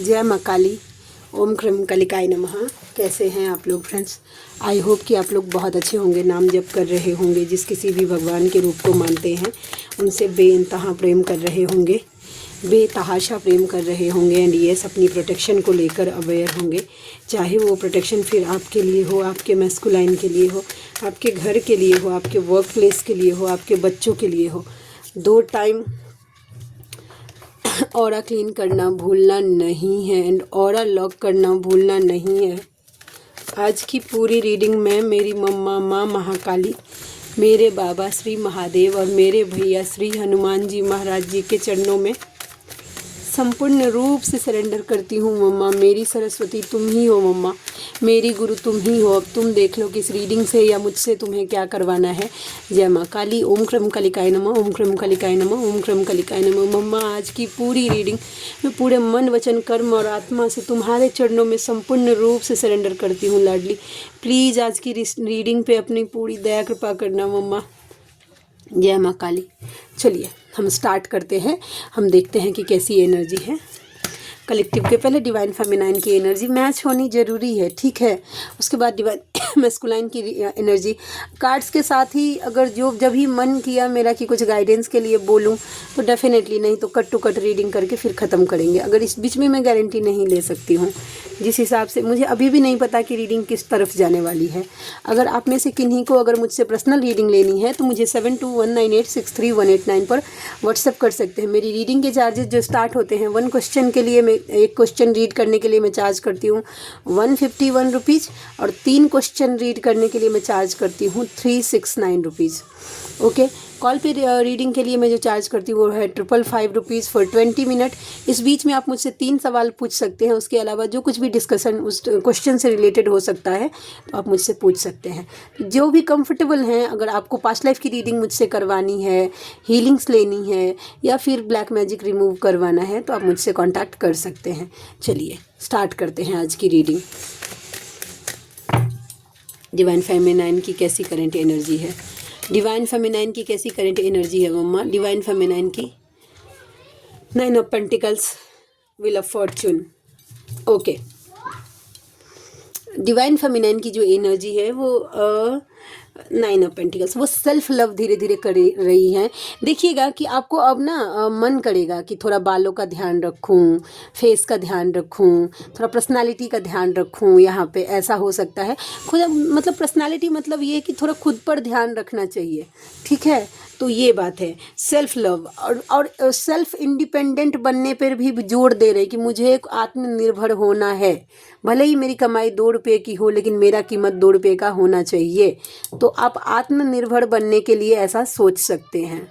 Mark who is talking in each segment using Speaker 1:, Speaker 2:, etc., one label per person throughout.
Speaker 1: जय माँ काली। ओम क्रम कलिकाय नमः। कैसे हैं आप लोग फ्रेंड्स? आई होप कि आप लोग बहुत अच्छे होंगे, नाम जप कर रहे होंगे, जिस किसी भी भगवान के रूप को मानते हैं उनसे बेइंतहा प्रेम कर रहे होंगे, बेतहाशा प्रेम कर रहे होंगे एंड यस अपनी प्रोटेक्शन को लेकर अवेयर होंगे। चाहे वो प्रोटेक्शन फिर आपके लिए हो, आपके मैस्कुलाइन के लिए हो, आपके घर के लिए हो, आपके वर्क प्लेस के लिए हो, आपके बच्चों के लिए हो। 2 टाइम ऑरा क्लीन करना भूलना नहीं है एंड ऑरा लॉक करना भूलना नहीं है। आज की पूरी रीडिंग में मेरी मम्मा माँ महाकाली, मेरे बाबा श्री महादेव और मेरे भैया श्री हनुमान जी महाराज जी के चरणों में संपूर्ण रूप से सरेंडर करती हूँ। मम्मा मेरी सरस्वती तुम ही हो, मम्मा मेरी गुरु तुम ही हो। अब तुम देख लो कि इस रीडिंग से या मुझसे तुम्हें क्या करवाना है। जय माँ काली। ओम क्रम कलिकाय नमः, ओम क्रम कलिकाय नमः, ओम क्रम कलिकाय नमः। मम्मा आज की पूरी रीडिंग मैं पूरे मन वचन कर्म और आत्मा से तुम्हारे चरणों में संपूर्ण रूप से सरेंडर करती हूँ लाडली। प्लीज़ आज की रीडिंग पे अपनी पूरी दया कृपा करना मम्मा। जय माँ काली। चलिए हम स्टार्ट करते हैं। हम देखते हैं कि कैसी एनर्जी है कलेक्टिव के। पहले डिवाइन फेमिनाइन की एनर्जी मैच होनी ज़रूरी है, ठीक है। उसके बाद डिवाइन मैस्कुलाइन की एनर्जी कार्ड्स के साथ ही। अगर जब ही मन किया मेरा कि कुछ गाइडेंस के लिए बोलूं तो डेफिनेटली, नहीं तो कट टू कट रीडिंग करके फिर ख़त्म करेंगे। अगर इस बीच में मैं गारंटी नहीं ले सकती हूँ। जिस हिसाब से मुझे अभी भी नहीं पता कि रीडिंग किस तरफ जाने वाली है। अगर आप में से किन्हीं को अगर मुझसे पर्सनल रीडिंग लेनी है तो मुझे 7219863189 पर व्हाट्सएप कर सकते हैं। मेरी रीडिंग के चार्जेस जो स्टार्ट होते हैं 1 क्वेश्चन के लिए, मैं एक क्वेश्चन रीड करने के लिए मैं चार्ज करती हूँ 151 रुपीज़ और 3 क्वेश्चन रीड करने के लिए मैं चार्ज करती हूँ 369 रुपीज़। ओके। कॉल पे रीडिंग के लिए मैं जो चार्ज करती हूँ वो है 555 रुपीज़ फॉर 20 मिनट। इस बीच में आप मुझसे 3 सवाल पूछ सकते हैं। उसके अलावा जो कुछ भी डिस्कशन उस क्वेश्चन से रिलेटेड हो सकता है तो आप मुझसे पूछ सकते हैं, जो भी कंफर्टेबल हैं। अगर आपको पास्ट लाइफ की रीडिंग मुझसे करवानी है, हीलिंग्स लेनी है या फिर ब्लैक मैजिक रिमूव करवाना है तो आप मुझसे कॉन्टैक्ट कर सकते हैं। चलिए स्टार्ट करते हैं आज की रीडिंग। डिवाइन फेमिनाइन की कैसी करंट एनर्जी है? डिवाइन फेमिनाइन की कैसी करंट एनर्जी है मम्मा? डिवाइन फेमिनाइन की 9 of pentacles, wheel of Fortune. Okay. Divine feminine की जो एनर्जी है वो 9 ऑफ पेंटिकल्स, वो सेल्फ लव धीरे धीरे कर रही है। देखिएगा कि आपको अब ना मन करेगा कि थोड़ा बालों का ध्यान रखूं, फेस का ध्यान रखूं, थोड़ा पर्सनालिटी का ध्यान रखूं। यहाँ पे ऐसा हो सकता है खुद, मतलब पर्सनालिटी मतलब ये कि थोड़ा खुद पर ध्यान रखना चाहिए, ठीक है। तो ये बात है सेल्फ लव और सेल्फ इंडिपेंडेंट बनने पर भी जोर दे रहे कि मुझे आत्मनिर्भर होना है। भले ही मेरी कमाई 2 रुपये की हो लेकिन मेरा कीमत 2 रुपये का होना चाहिए। तो आप आत्मनिर्भर बनने के लिए ऐसा सोच सकते हैं,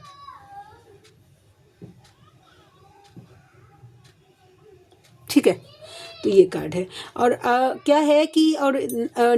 Speaker 1: ठीक है। तो ये कार्ड है और क्या है कि और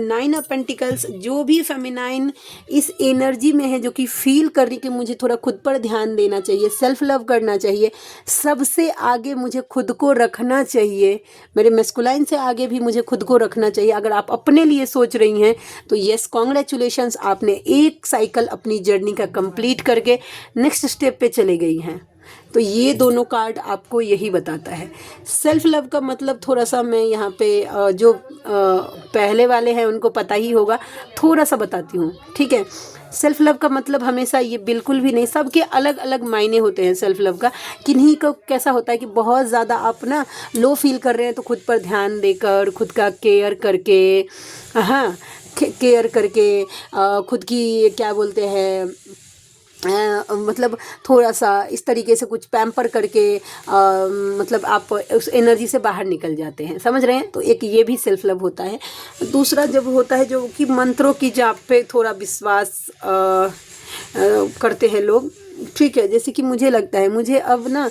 Speaker 1: 9 ऑफ पेंटिकल्स, जो भी फेमिनाइन इस एनर्जी में है जो कि फील कर रही कि मुझे थोड़ा खुद पर ध्यान देना चाहिए, सेल्फ लव करना चाहिए, सबसे आगे मुझे खुद को रखना चाहिए, मेरे मैस्कुलाइन से आगे भी मुझे खुद को रखना चाहिए। अगर आप अपने लिए सोच रही हैं तो यस, कॉन्ग्रेचुलेशंस, आपने एक साइकिल अपनी जर्नी का कंप्लीट करके नेक्स्ट स्टेप पे चले गई हैं। तो ये दोनों कार्ड आपको यही बताता है। सेल्फ लव का मतलब थोड़ा सा मैं यहाँ पे जो पहले वाले हैं उनको पता ही होगा, थोड़ा सा बताती हूँ, ठीक है। सेल्फ लव का मतलब हमेशा ये बिल्कुल भी नहीं, सबके अलग अलग मायने होते हैं सेल्फ लव का। किन्हीं को कैसा होता है कि बहुत ज़्यादा आप ना लो फील कर रहे हैं तो खुद पर ध्यान देकर, खुद का केयर करके, हाँ केयर करके, खुद की क्या बोलते हैं मतलब थोड़ा सा इस तरीके से कुछ पैम्पर करके मतलब आप उस एनर्जी से बाहर निकल जाते हैं, समझ रहे हैं। तो एक ये भी सेल्फ लव होता है। दूसरा जब होता है जो कि मंत्रों की जाप पे थोड़ा विश्वास करते हैं लोग, ठीक है। जैसे कि मुझे लगता है, मुझे अब ना,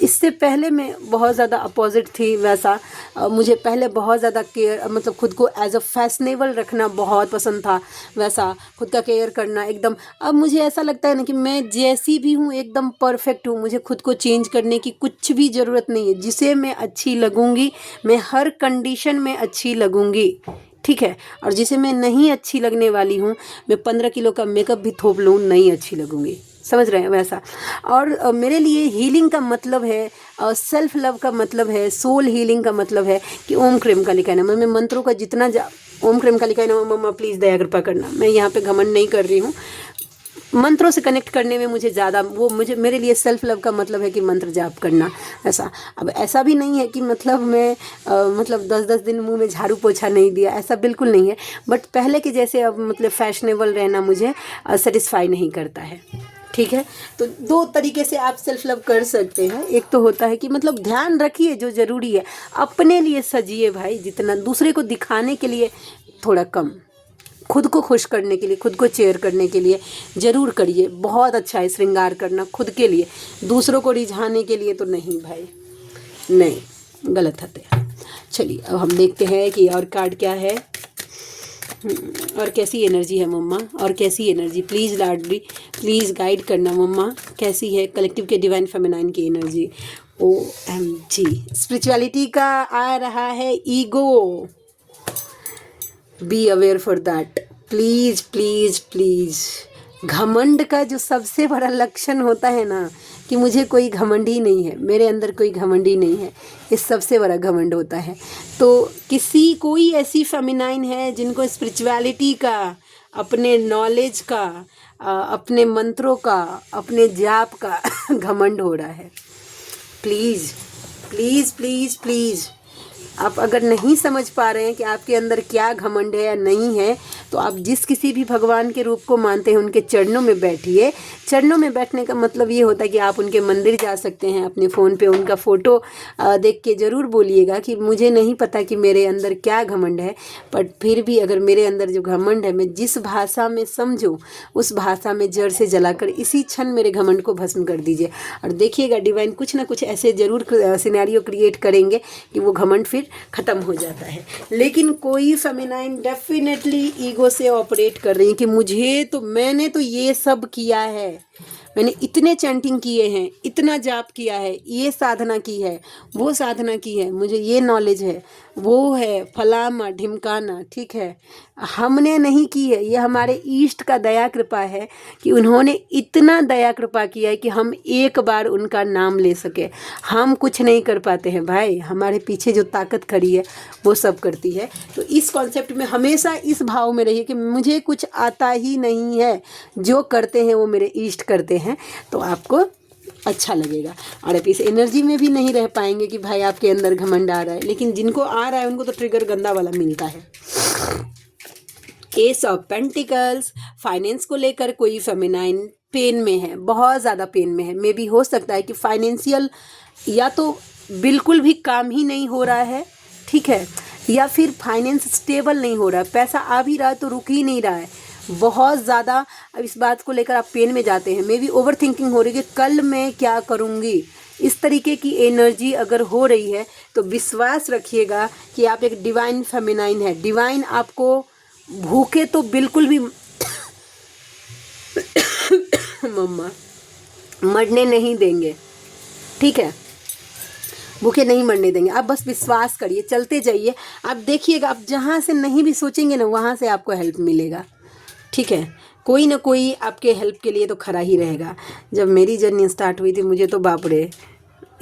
Speaker 1: इससे पहले मैं बहुत ज़्यादा अपोजिट थी वैसा। मुझे पहले बहुत ज़्यादा केयर, मतलब खुद को एज अ फैशनेबल रखना बहुत पसंद था, वैसा खुद का केयर करना एकदम। अब मुझे ऐसा लगता है ना कि मैं जैसी भी हूँ एकदम परफेक्ट हूँ, मुझे खुद को चेंज करने की कुछ भी ज़रूरत नहीं है। जिसे मैं अच्छी लगूँगी, मैं हर कंडीशन में अच्छी लगूँगी, ठीक है। और जिसे मैं नहीं अच्छी लगने वाली हूँ, मैं 15 किलो का मेकअप भी थोप लूँ, नहीं अच्छी लगूँगी। समझ रहे हैं वैसा। और मेरे लिए हीलिंग का मतलब है, सेल्फ लव का मतलब है, सोल हीलिंग का मतलब है कि ओम क्रीम कालिकाय नमः। मैं मंत्रों का जितना ओम क्रीम कालिकाय नमः मम्मा प्लीज़ दया कृपा करना, मैं यहाँ पे घमंड नहीं कर रही हूँ। मंत्रों से कनेक्ट करने में मुझे ज़्यादा वो मुझे मेरे लिए सेल्फ लव का मतलब है कि मंत्र जाप करना ऐसा। अब ऐसा भी नहीं है कि मतलब मैं मतलब 10-10 दिन मुंह में झाड़ू पोछा नहीं दिया, ऐसा बिल्कुल नहीं है। बट पहले के जैसे अब मतलब फैशनेबल रहना मुझे सेटिस्फाई नहीं करता है। ठीक है, तो दो तरीके से आप सेल्फ लव कर सकते हैं। एक तो होता है कि मतलब ध्यान रखिए जो ज़रूरी है, अपने लिए सजिए भाई, जितना दूसरे को दिखाने के लिए थोड़ा कम, खुद को खुश करने के लिए, खुद को चेयर करने के लिए ज़रूर करिए। बहुत अच्छा है श्रृंगार करना खुद के लिए, दूसरों को रिझाने के लिए तो नहीं भाई, नहीं, गलत है। चलिए अब हम देखते हैं कि और कार्ड क्या है और कैसी एनर्जी है मम्मा, और कैसी energy please Ladli please guide करना मम्मा, कैसी है कलेक्टिव के डिवाइन फेमिनाइन की एनर्जी। OMG, स्पिरिचुअलिटी का आ रहा है ego, be aware for that, please please please. घमंड का जो सबसे बड़ा लक्षण होता है ना कि मुझे कोई घमंड ही नहीं है, मेरे अंदर कोई घमंड ही नहीं है, ये सबसे बड़ा घमंड होता है। तो कोई ऐसी फेमिनाइन है जिनको स्पिरिचुअलिटी का, अपने नॉलेज का, अपने मंत्रों का, अपने जाप का घमंड हो रहा है, प्लीज़ प्लीज़ प्लीज़ प्लीज़। आप अगर नहीं समझ पा रहे हैं कि आपके अंदर क्या घमंड है या नहीं है, तो आप जिस किसी भी भगवान के रूप को मानते हैं उनके चरणों में बैठिए। चरणों में बैठने का मतलब ये होता है कि आप उनके मंदिर जा सकते हैं, अपने फ़ोन पे उनका फ़ोटो देख के ज़रूर बोलिएगा कि मुझे नहीं पता कि मेरे अंदर क्या घमंड है, बट फिर भी अगर मेरे अंदर जो घमंड है, मैं जिस भाषा में समझूँ उस भाषा में जड़ से जलाकर इसी क्षण मेरे घमंड को भस्म कर दीजिए। और देखिएगा डिवाइन कुछ ना कुछ ऐसे ज़रूर सिनेरियो क्रिएट करेंगे कि वो घमंड फिर ख़त्म हो जाता है। लेकिन कोई फेमिनाइन डेफिनेटली ईगो से ऑपरेट कर रही है कि मैंने तो ये सब किया है, मैंने इतने चैंटिंग किए हैं, इतना जाप किया है, ये साधना की है, वो साधना की है, मुझे ये नॉलेज है, वो है फलाना ढिमकाना, ठीक है, हमने नहीं की है, ये हमारे ईष्ट का दया कृपा है कि उन्होंने इतना दया कृपा किया है कि हम एक बार उनका नाम ले सके। हम कुछ नहीं कर पाते हैं भाई, हमारे पीछे जो ताकत खड़ी है वो सब करती है। तो इस कॉन्सेप्ट में हमेशा इस भाव में रहिए कि मुझे कुछ आता ही नहीं है, जो करते हैं वो मेरे ईष्ट करते हैं, तो आपको अच्छा लगेगा। और आप इस एनर्जी में भी नहीं रह पाएंगे कि भाई आपके अंदर घमंड आ रहा है, लेकिन जिनको आ रहा है उनको तो ट्रिगर गंदा वाला मिलता है। एस ऑफ पेंटिकल्स, फाइनेंस को लेकर कोई फेमिनाइन पेन में है, बहुत ज़्यादा पेन में है। मे बी हो सकता है कि फाइनेंशियल या तो बिल्कुल भी काम ही नहीं हो रहा है, ठीक है, या फिर फाइनेंस स्टेबल नहीं हो रहा है, पैसा आ भी रहा है तो रुक ही नहीं रहा है, बहुत ज़्यादा। अब इस बात को लेकर आप पेन में जाते हैं, मे बी ओवर थिंकिंग हो रही है कि कल मैं क्या करूँगी, इस तरीके की एनर्जी अगर हो रही है तो विश्वास रखिएगा कि आप एक डिवाइन फेमिनाइन है। डिवाइन आपको भूखे तो बिल्कुल भी मम्मा मरने नहीं देंगे, ठीक है, भूखे नहीं मरने देंगे। आप बस विश्वास करिए, चलते जाइए, आप देखिएगा, आप जहाँ से नहीं भी सोचेंगे ना वहाँ से आपको हेल्प मिलेगा, ठीक है, कोई ना कोई आपके हेल्प के लिए तो खड़ा ही रहेगा। जब मेरी जर्नी स्टार्ट हुई थी मुझे तो बाप रे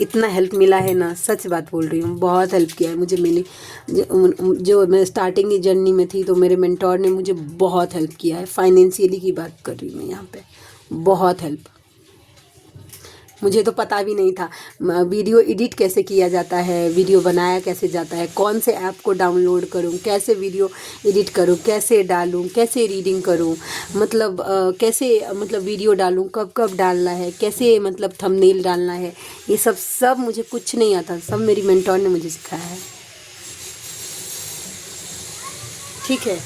Speaker 1: इतना हेल्प मिला है ना, सच बात बोल रही हूँ, बहुत हेल्प किया है मुझे। मिली जो मैं स्टार्टिंग की जर्नी में थी तो मेरे मेंटोर ने मुझे बहुत हेल्प किया है। फाइनेंशियली की बात कर रही हूँ मैं यहाँ पे, बहुत हेल्प। मुझे तो पता भी नहीं था वीडियो एडिट कैसे किया जाता है, वीडियो बनाया कैसे जाता है, कौन से ऐप को डाउनलोड करूं, कैसे वीडियो एडिट करूं, कैसे डालूं, कैसे रीडिंग करूं, मतलब कैसे मतलब वीडियो डालूं, कब कब डालना है, कैसे मतलब थंबनेल डालना है, ये सब मुझे कुछ नहीं आता, सब मेरी मेंटोर ने मुझे सिखाया है, ठीक है।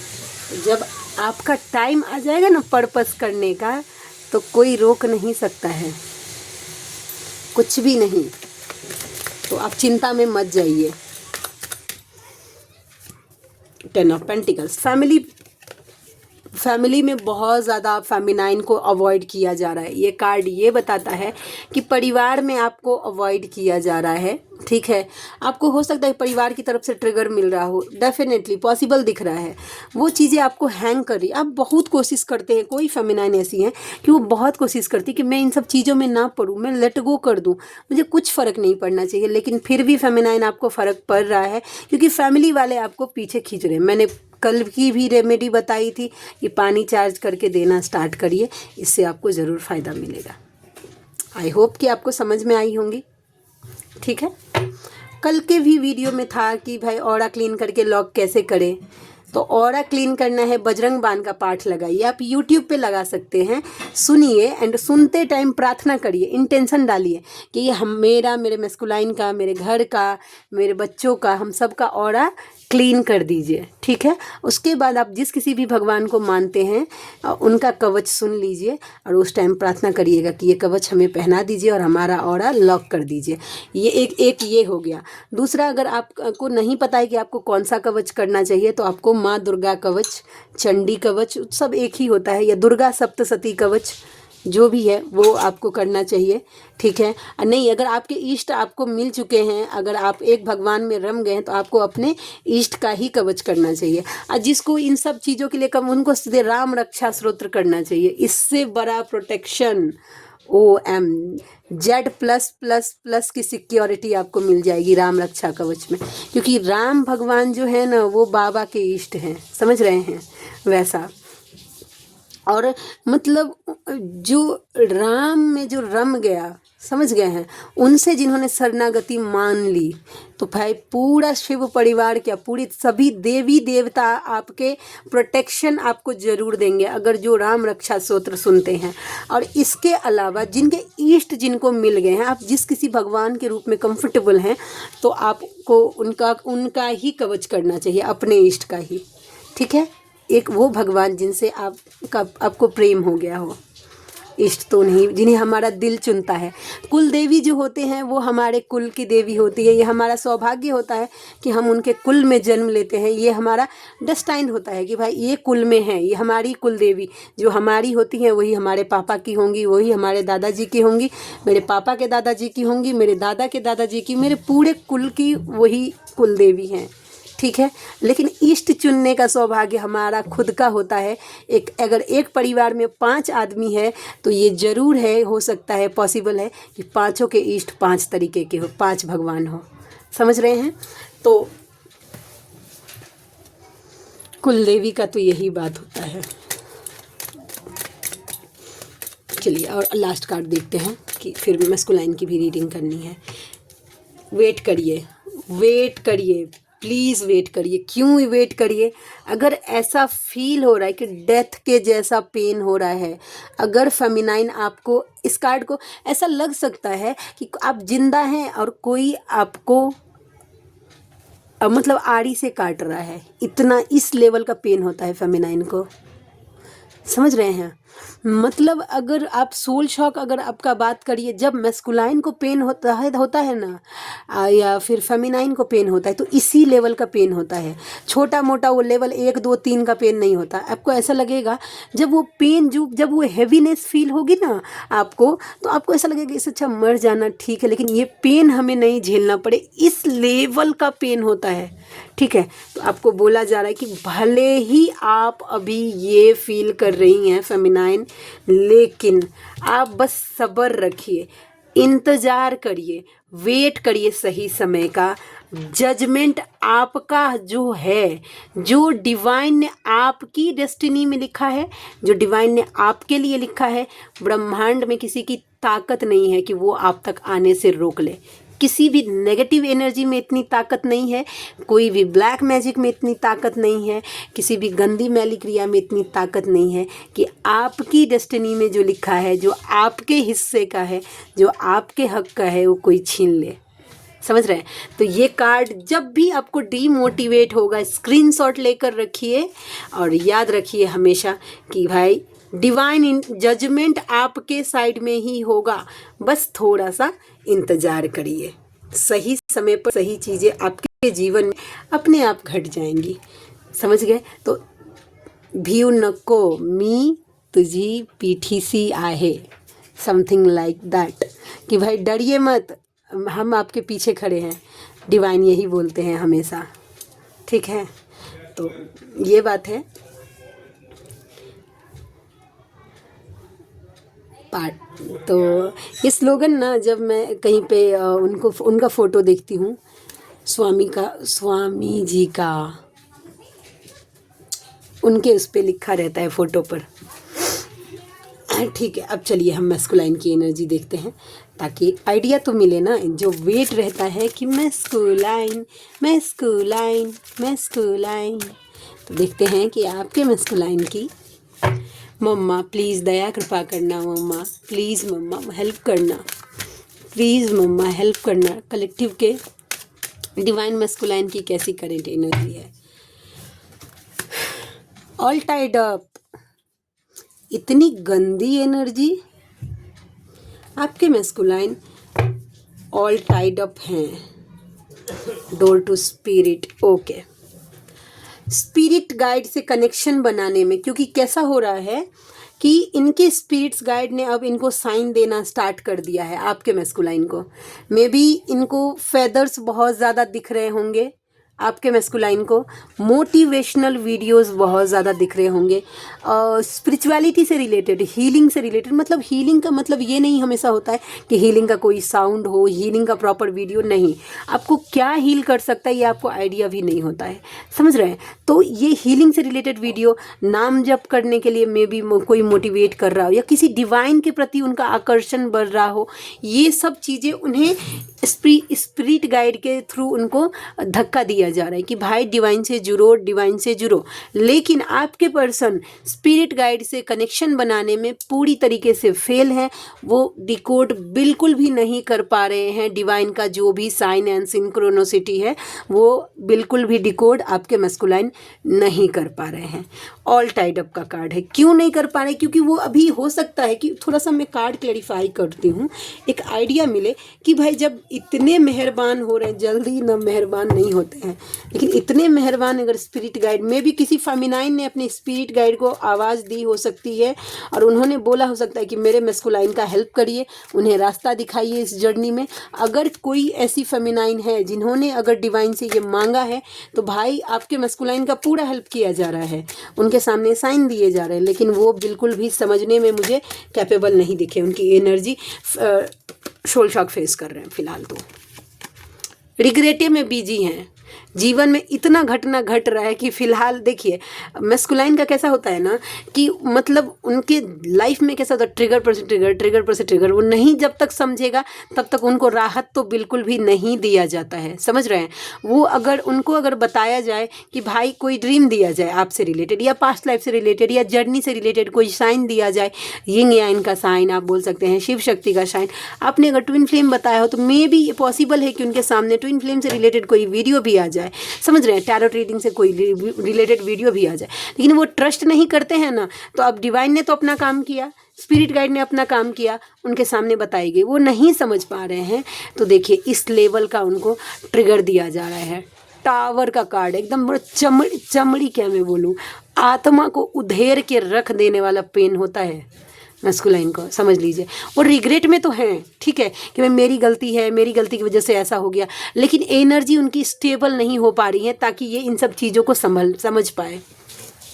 Speaker 1: जब आपका टाइम आ जाएगा ना पर्पस करने का तो कोई रोक नहीं सकता है, कुछ भी नहीं, तो आप चिंता में मत जाइए। 10 ऑफ पेंटिकल्स, फैमिली फैमिली में बहुत ज़्यादा फेमिनाइन को अवॉइड किया जा रहा है। ये कार्ड ये बताता है कि परिवार में आपको अवॉइड किया जा रहा है, ठीक है। आपको हो सकता है परिवार की तरफ से ट्रिगर मिल रहा हो, डेफिनेटली पॉसिबल दिख रहा है। वो चीज़ें आपको हैंग कर रही, आप बहुत कोशिश करते हैं। कोई फेमिनाइन ऐसी है कि वो बहुत कोशिश करती है कि मैं इन सब चीज़ों में ना पड़ूँ, मैं लेट गो कर दूँ, मुझे कुछ फ़र्क नहीं पड़ना चाहिए। लेकिन फिर भी फेमिनाइन आपको फ़र्क पड़ रहा है क्योंकि फैमिली वाले आपको पीछे खींच रहे हैं। मैंने कल की भी रेमेडी बताई थी कि पानी चार्ज करके देना स्टार्ट करिए, इससे आपको ज़रूर फ़ायदा मिलेगा। आई होप कि आपको समझ में आई होंगी, ठीक है। कल के भी वीडियो में था कि भाई ऑरा क्लीन करके लॉक कैसे करें। तो ऑरा क्लीन करना है, बजरंग बाण का पाठ लगाइए। आप यूट्यूब पे लगा सकते हैं, सुनिए एंड सुनते टाइम प्रार्थना करिए, इंटेंशन डालिए कि ये हम मेरे मैस्कुलाइन का, मेरे घर का, मेरे बच्चों का, हम सब का ऑरा क्लीन कर दीजिए, ठीक है। उसके बाद आप जिस किसी भी भगवान को मानते हैं उनका कवच सुन लीजिए और उस टाइम प्रार्थना करिएगा कि ये कवच हमें पहना दीजिए और हमारा ऑरा लॉक कर दीजिए। ये एक ये हो गया। दूसरा, अगर आपको नहीं पता है कि आपको कौन सा कवच करना चाहिए तो आपको माँ दुर्गा कवच, चंडी कवच, सब एक ही होता है, या दुर्गा सप्तशती कवच, जो भी है वो आपको करना चाहिए, ठीक है। नहीं, अगर आपके इष्ट आपको मिल चुके हैं, अगर आप एक भगवान में रम गए हैं तो आपको अपने इष्ट का ही कवच करना चाहिए। और जिसको इन सब चीज़ों के लिए कम, उनको सीधे राम रक्षा स्तोत्र करना चाहिए। इससे बड़ा प्रोटेक्शन OM Z+++ की सिक्योरिटी आपको मिल जाएगी राम रक्षा कवच में, क्योंकि राम भगवान जो है ना वो बाबा के इष्ट हैं, समझ रहे हैं वैसा। और मतलब जो राम में जो रम गया, समझ गए हैं, उनसे जिन्होंने शरणागति मान ली, तो भाई पूरा शिव परिवार क्या, पूरी सभी देवी देवता आपके प्रोटेक्शन आपको जरूर देंगे अगर जो राम रक्षा स्तोत्र सुनते हैं। और इसके अलावा जिनके इष्ट जिनको मिल गए हैं, आप जिस किसी भगवान के रूप में कंफर्टेबल हैं, तो आपको उनका ही कवच करना चाहिए, अपने इष्ट का ही, ठीक है। एक वो भगवान जिनसे आपको प्रेम हो गया हो, इष्ट तो नहीं, जिन्हें हमारा दिल चुनता है। कुल देवी जो होते हैं वो हमारे कुल की देवी होती है। ये हमारा सौभाग्य होता है कि हम उनके कुल में जन्म लेते हैं। ये हमारा डेस्टाइंड होता है कि भाई ये कुल में है, ये हमारी कुल देवी जो हमारी होती हैं वही हमारे पापा की होंगी, वही हमारे दादाजी की होंगी, मेरे पापा के दादाजी की होंगी, मेरे दादा के दादाजी की, मेरे पूरे कुल की वही कुल देवी हैं, ठीक है। लेकिन इष्ट चुनने का सौभाग्य हमारा खुद का होता है। अगर एक परिवार में 5 आदमी है तो ये जरूर है, हो सकता है, पॉसिबल है कि पांचों के इष्ट 5 तरीके के हो, 5 भगवान हो, समझ रहे हैं। तो कुल देवी का तो यही बात होता है। चलिए और लास्ट कार्ड देखते हैं कि फिर मैस्कुलाइन की भी रीडिंग करनी है। वेट करिए, वेट करिए, प्लीज़ वेट करिए। क्यों वेट करिए? अगर ऐसा फील हो रहा है कि डेथ के जैसा पेन हो रहा है, अगर फेमिनाइन आपको, इस कार्ड को ऐसा लग सकता है कि आप जिंदा हैं और कोई आपको मतलब आड़ी से काट रहा है, इतना इस लेवल का पेन होता है फेमिनाइन को, समझ रहे हैं। मतलब अगर आप सोल शॉक, अगर आपका बात करिए, जब मैस्कुलाइन को पेन होता है ना, या फिर फेमिनाइन को पेन होता है, तो इसी लेवल का पेन होता है। छोटा मोटा वो लेवल 1 2 3 का पेन नहीं होता। आपको ऐसा लगेगा जब वो पेन, जब वो हैवीनेस फील होगी ना आपको, तो आपको ऐसा लगेगा इससे अच्छा मर जाना ठीक है, लेकिन ये पेन हमें नहीं झेलना पड़े, इस लेवल का पेन होता है, ठीक है। तो आपको बोला जा रहा है कि भले ही आप अभी ये फील कर रही हैं फेमिनाइन, लेकिन आप बस सब्र रखिए, इंतज़ार करिए, वेट करिए सही समय का। जजमेंट आपका जो है, जो डिवाइन ने आपकी डेस्टिनी में लिखा है, जो डिवाइन ने आपके लिए लिखा है, ब्रह्मांड में किसी की ताकत नहीं है कि वो आप तक आने से रोक ले। किसी भी नेगेटिव एनर्जी में इतनी ताकत नहीं है, कोई भी ब्लैक मैजिक में इतनी ताकत नहीं है, किसी भी गंदी मैली क्रिया में इतनी ताकत नहीं है कि आपकी डेस्टिनी में जो लिखा है, जो आपके हिस्से का है, जो आपके हक का है, वो कोई छीन ले, समझ रहे हैं। तो ये कार्ड जब भी आपको डीमोटिवेट होगा, स्क्रीनशॉट लेकर रखिए और याद रखिए हमेशा कि भाई डिवाइन जजमेंट आपके साइड में ही होगा, बस थोड़ा सा इंतज़ार करिए। सही समय पर सही चीज़ें आपके जीवन में अपने आप घट जाएंगी, समझ गए। तो भीव नको मी तुझी पीठीसी आहे, समथिंग लाइक दैट, कि भाई डरिए मत, हम आपके पीछे खड़े हैं। डिवाइन यही बोलते हैं हमेशा, ठीक है। तो ये बात है। तो ये स्लोगन ना, जब मैं कहीं पे उनका फ़ोटो देखती हूँ, स्वामी जी का, उनके उस पर लिखा रहता है फ़ोटो पर। ठीक है, अब चलिए हम मैस्कुलाइन की एनर्जी देखते हैं, ताकि आइडिया तो मिले ना। जो वेट रहता है कि मैस्कुलाइन मैस्कुलाइन मैस्कुलाइन, तो देखते हैं कि आपके मैस्कुलाइन की। मम्मा प्लीज़ दया कृपा करना, मम्मा प्लीज़, मम्मा हेल्प करना, प्लीज़ मम्मा हेल्प करना। कलेक्टिव के डिवाइन मैस्कुलाइन की कैसी करेंट एनर्जी है? ऑल टाइड अप, इतनी गंदी एनर्जी। आपके मैस्कुलाइन ऑल टाइड अप हैं। Door to spirit, okay. Spirit guide से कनेक्शन बनाने में, क्योंकि कैसा हो रहा है कि इनके स्पिरिट्स गाइड ने अब इनको साइन देना स्टार्ट कर दिया है आपके मैस्कुलाइन को। मे बी इनको फेदर्स बहुत ज़्यादा दिख रहे होंगे आपके मैस्कुलाइन को, मोटिवेशनल वीडियोस बहुत ज़्यादा दिख रहे होंगे, स्पिरिचुअलिटी से रिलेटेड, हीलिंग से रिलेटेड। मतलब हीलिंग का मतलब ये नहीं हमेशा होता है कि हीलिंग का कोई साउंड हो, हीलिंग का प्रॉपर वीडियो नहीं। आपको क्या हील कर सकता है ये आपको आइडिया भी नहीं होता है, समझ रहे हैं। तो ये हीलिंग से रिलेटेड वीडियो, नाम जप करने के लिए मे बी कोई मोटिवेट कर रहा हो, या किसी डिवाइन के प्रति उनका आकर्षण बढ़ रहा हो, ये सब चीज़ें उन्हें स्पिरिट गाइड के थ्रू उनको धक्का दिया जा रहा है कि भाई डिवाइन से जुड़ो, डिवाइन से जुड़ो। लेकिन आपके पर्सन स्पिरिट गाइड से कनेक्शन बनाने में पूरी तरीके से फेल है। वो डिकोड बिल्कुल भी नहीं कर पा रहे हैं। डिवाइन का जो भी साइन एंड सिंक्रोनोसिटी है वो बिल्कुल भी डिकोड आपके मैस्कुलाइन नहीं कर पा रहे हैं। ऑल टाइड अप का कार्ड है। क्यों नहीं कर पा रहे? क्योंकि वो अभी हो सकता है कि थोड़ा सा मैं कार्ड क्लैरिफाई करती हूँ, एक आइडिया मिले कि भाई जब इतने मेहरबान हो रहे हैं, जल्दी ना मेहरबान नहीं होते हैं, लेकिन इतने मेहरबान अगर स्पिरिट गाइड में भी किसी फेमिनाइन ने अपने स्पिरिट गाइड को आवाज़ दी हो सकती है, और उन्होंने बोला हो सकता है कि मेरे मैस्कुलाइन का हेल्प करिए, उन्हें रास्ता दिखाइए इस जर्नी में। अगर कोई ऐसी फेमिनाइन है जिन्होंने अगर डिवाइन से ये मांगा है, तो भाई आपके मैस्कुलाइन का पूरा हेल्प किया जा रहा है, उनके सामने साइन दिए जा रहे हैं, लेकिन वो बिल्कुल भी समझने में मुझे कैपेबल नहीं दिखे। उनकी एनर्जी सोल शॉक फेस कर रहे हैं फिलहाल, तो रिग्रेटे में बिजी हैं। जीवन में इतना घटना घट रहा है कि फ़िलहाल देखिए मैस्कुलाइन का कैसा होता है ना कि मतलब उनके लाइफ में कैसा होता है, ट्रिगर पर से ट्रिगर, ट्रिगर पर से ट्रिगर। वो नहीं जब तक समझेगा तब तक उनको राहत तो बिल्कुल भी नहीं दिया जाता है, समझ रहे हैं। वो अगर उनको अगर बताया जाए कि भाई कोई ड्रीम दिया जाए आपसे रिलेटेड, या पास्ट लाइफ से रिलेटेड, या जर्नी से रिलेटेड कोई साइन दिया जाए, यिंग यान का साइन आप बोल सकते हैं, शिव शक्ति का साइन, आपने अगर ट्विन फ्लेम बताया हो, तो मे बी पॉसिबल है कि उनके सामने ट्विन फ्लेम से रिलेटेड कोई वीडियो भी आ जाए, समझ रहे हैं, टैरोट रीडिंग से कोई रिलेटेड वीडियो भी आ जाए। लेकिन वो ट्रस्ट नहीं करते हैं ना, तो अब डिवाइन ने तो अपना काम किया, स्पिरिट गाइड ने अपना काम किया, उनके सामने बताई गई, वो नहीं समझ पा रहे हैं। तो देखिए इस लेवल का उनको ट्रिगर दिया जा रहा है। टावर का कार्ड एकदम बड़ा चमड़ी क्या मैं बोलूँ, आत्मा को उधेर के रख देने वाला पेन होता है मैस्कुलाइन को, समझ लीजिए। वो रिग्रेट में तो हैं, ठीक है, कि मैं मेरी गलती है, मेरी गलती की वजह से ऐसा हो गया, लेकिन एनर्जी उनकी स्टेबल नहीं हो पा रही है ताकि ये इन सब चीज़ों को समझ पाए,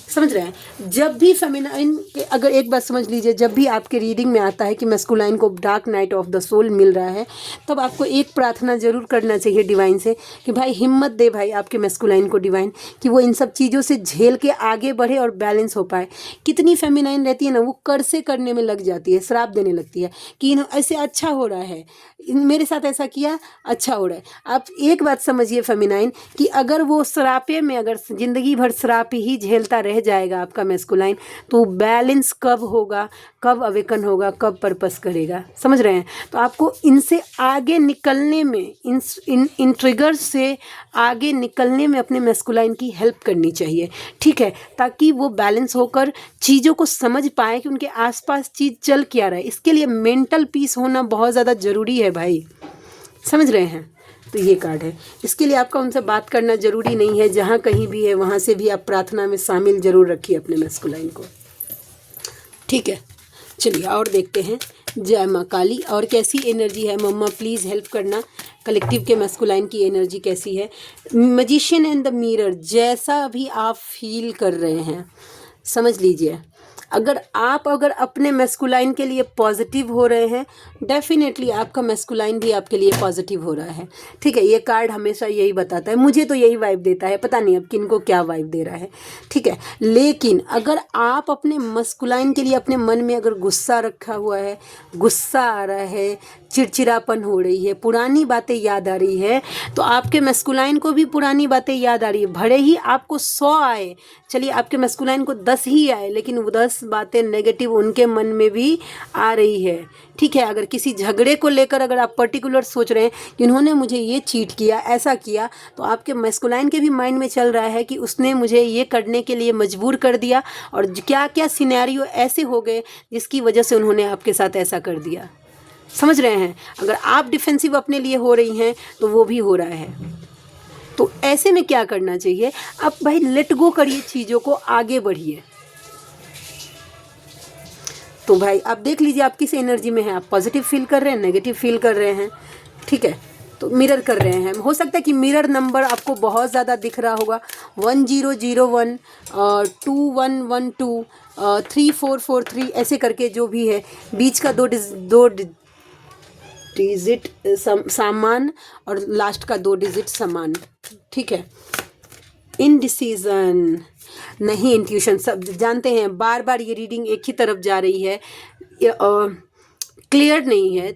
Speaker 1: समझ रहे हैं। जब भी फेमिनाइन के, अगर एक बात समझ लीजिए, जब भी आपके रीडिंग में आता है कि मैस्कुलाइन को dark night of the soul मिल रहा है, तब आपको एक प्रार्थना जरूर करना चाहिए डिवाइन से कि भाई हिम्मत दे भाई आपके मैस्कुलाइन को डिवाइन, कि वो इन सब चीज़ों से झेल के आगे बढ़े और बैलेंस हो पाए। कितनी फेमिनाइन रहती है ना, वो कर से करने में लग जाती है, श्राप देने लगती है कि ऐसे अच्छा हो रहा है, मेरे साथ ऐसा किया अच्छा हो रहा है। आप एक बात समझिए फेमिनाइन, कि अगर वो श्रापे में, अगर ज़िंदगी भर श्राप ही झेलता रह जाएगा आपका मैस्कुलाइन, तो बैलेंस कब होगा, कब अवेकन होगा, कब पर्पस करेगा, समझ रहे हैं। तो आपको इनसे आगे निकलने में, इन ट्रिगर्स से आगे निकलने में अपने मैस्कुलाइन की हेल्प करनी चाहिए, ठीक है, ताकि वो बैलेंस होकर चीज़ों को समझ पाए कि उनके आसपास चीज़ चल क्या रहा है। इसके लिए मेंटल पीस होना बहुत ज़्यादा ज़रूरी है भाई, समझ रहे हैं। तो ये कार्ड है। इसके लिए आपका उनसे बात करना ज़रूरी नहीं है, जहाँ कहीं भी है वहाँ से भी आप प्रार्थना में शामिल ज़रूर रखिए अपने मैस्कुलाइन को, ठीक है। चलिए और देखते हैं। जय माँ काली। और कैसी एनर्जी है मम्मा, प्लीज़ हेल्प करना, कलेक्टिव के मैस्कुलाइन की एनर्जी कैसी है। मैजिशियन एंड द मिरर, जैसा भी आप फील कर रहे हैं समझ लीजिए, अगर अपने मैस्कुलाइन के लिए पॉजिटिव हो रहे हैं, डेफिनेटली आपका मैस्कुलाइन भी आपके लिए पॉजिटिव हो रहा है, ठीक है। ये कार्ड हमेशा यही बताता है, मुझे तो यही वाइब देता है, पता नहीं अब किनको क्या वाइब दे रहा है, ठीक है। लेकिन अगर आप अपने मैस्कुलाइन के लिए अपने मन में अगर गुस्सा रखा हुआ है, गुस्सा आ रहा है, चिड़चिड़ापन हो रही है, पुरानी बातें याद आ रही है, तो आपके मैस्कुलाइन को भी पुरानी बातें याद आ रही है। भले ही आपको 100 आए, चलिए आपके मैस्कुलाइन को 10 ही आए, लेकिन वो 10 बातें नेगेटिव उनके मन में भी आ रही है, ठीक है। अगर किसी झगड़े को लेकर अगर आप पर्टिकुलर सोच रहे हैं कि इन्होंने मुझे ये चीट किया, ऐसा किया, तो आपके मैस्कुलाइन के भी माइंड में चल रहा है कि उसने मुझे ये करने के लिए मजबूर कर दिया, और क्या क्या सिनेरियो ऐसे हो गए जिसकी वजह से उन्होंने आपके साथ ऐसा कर दिया, समझ रहे हैं। अगर आप डिफेंसिव अपने लिए हो रही हैं तो वो भी हो रहा है। तो ऐसे में क्या करना चाहिए, अब भाई लेट गो करिए, चीज़ों को आगे बढ़िए। तो भाई आप देख लीजिए आप किस एनर्जी में हैं, आप पॉजिटिव फील कर रहे हैं, नेगेटिव फील कर रहे हैं, ठीक है। तो मिरर कर रहे हैं, हो सकता है कि मिरर नंबर आपको बहुत ज़्यादा दिख रहा होगा, 1001 2112 3443 ऐसे करके जो भी है, बीच का दो डिजिट सामान और लास्ट का 2 डिजिट समान, ठीक है। इनडिसीजन नहीं, इंट्यूशन, सब जानते हैं, बार बार ये रीडिंग एक ही तरफ जा रही है, क्लियर नहीं है।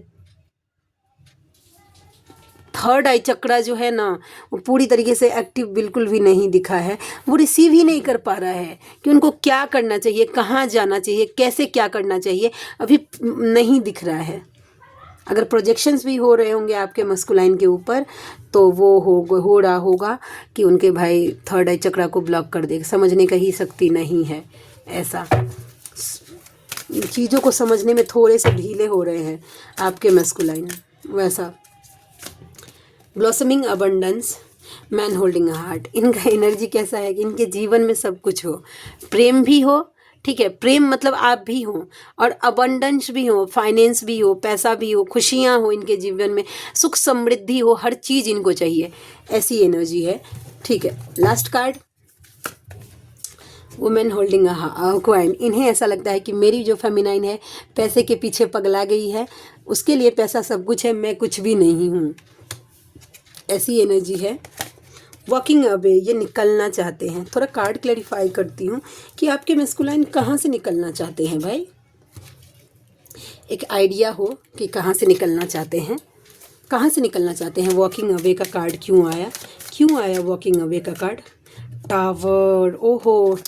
Speaker 1: थर्ड आई चक्रा जो है ना, वो पूरी तरीके से एक्टिव बिल्कुल भी नहीं दिखा है, वो रिसीव ही नहीं कर पा रहा है कि उनको क्या करना चाहिए, कहाँ जाना चाहिए, कैसे क्या करना चाहिए, अभी नहीं दिख रहा है। अगर प्रोजेक्शंस भी हो रहे होंगे आपके मस्कुलाइन के ऊपर, तो वो हो रहा होगा कि उनके भाई थर्ड आई चक्रा को ब्लॉक कर देगा, समझने का ही शक्ति नहीं है, ऐसा चीज़ों को समझने में थोड़े से ढीले हो रहे हैं आपके मस्कुलाइन, वैसा। Blossoming abundance, man holding a heart, इनका एनर्जी कैसा है कि इनके जीवन में सब कुछ हो, प्रेम भी हो, ठीक है, प्रेम मतलब आप भी हो, और अबंडेंस भी हो, फाइनेंस भी हो, पैसा भी हो, खुशियाँ हो, इनके जीवन में सुख समृद्धि हो, हर चीज़ इनको चाहिए, ऐसी एनर्जी है, ठीक है। Last card, women holding a coin, इन्हें ऐसा लगता है कि मेरी जो फेमिनाइन है पैसे के पीछे पगला गई है, उसके लिए पैसा सब कुछ है, मैं कुछ भी नहीं हूँ, ऐसी एनर्जी है। वॉकिंग अवे, ये निकलना चाहते हैं। थोड़ा कार्ड क्लैरिफाई करती हूँ कि आपके मैस्कुलाइन कहाँ से निकलना चाहते हैं भाई, एक आइडिया हो कि कहाँ से निकलना चाहते हैं, कहाँ से निकलना चाहते हैं। वॉकिंग अवे का कार्ड क्यों आया वॉकिंग अवे का कार्ड, टावर, ओहो,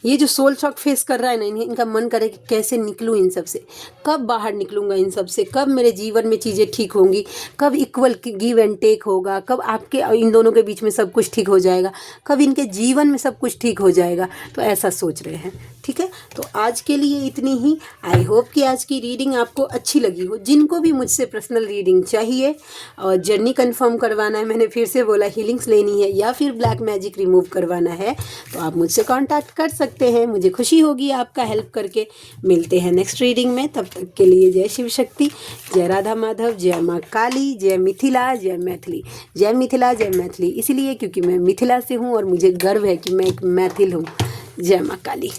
Speaker 1: ये जो सोल शॉक फेस कर रहा है ना, इनका मन करे कि कैसे निकलूँ इन सब से, कब बाहर निकलूँगा इन सब से, कब मेरे जीवन में चीज़ें ठीक होंगी, कब इक्वल गिव एंड टेक होगा, कब आपके इन दोनों के बीच में सब कुछ ठीक हो जाएगा, कब इनके जीवन में सब कुछ ठीक हो जाएगा, तो ऐसा सोच रहे हैं, ठीक है। तो आज के लिए इतनी ही। आई होप कि आज की रीडिंग आपको अच्छी लगी हो। जिनको भी मुझसे पर्सनल रीडिंग चाहिए और जर्नी कंफर्म करवाना है, मैंने फिर से बोला, हीलिंग्स लेनी है या फिर ब्लैक मैजिक रिमूव करवाना है, तो आप मुझसे कांटेक्ट कर सकते हैं। मुझे खुशी होगी आपका हेल्प करके। मिलते हैं नेक्स्ट रीडिंग में, तब तक के लिए जय शिव शक्ति, जय राधा माधव, जय माँ काली, जय मिथिला, जय मैथिली। जय मिथिला, जय मैथिली इसलिए क्योंकि मैं मिथिला से हूँ और मुझे गर्व है कि मैं एक मैथिल हूँ। जय माँ काली।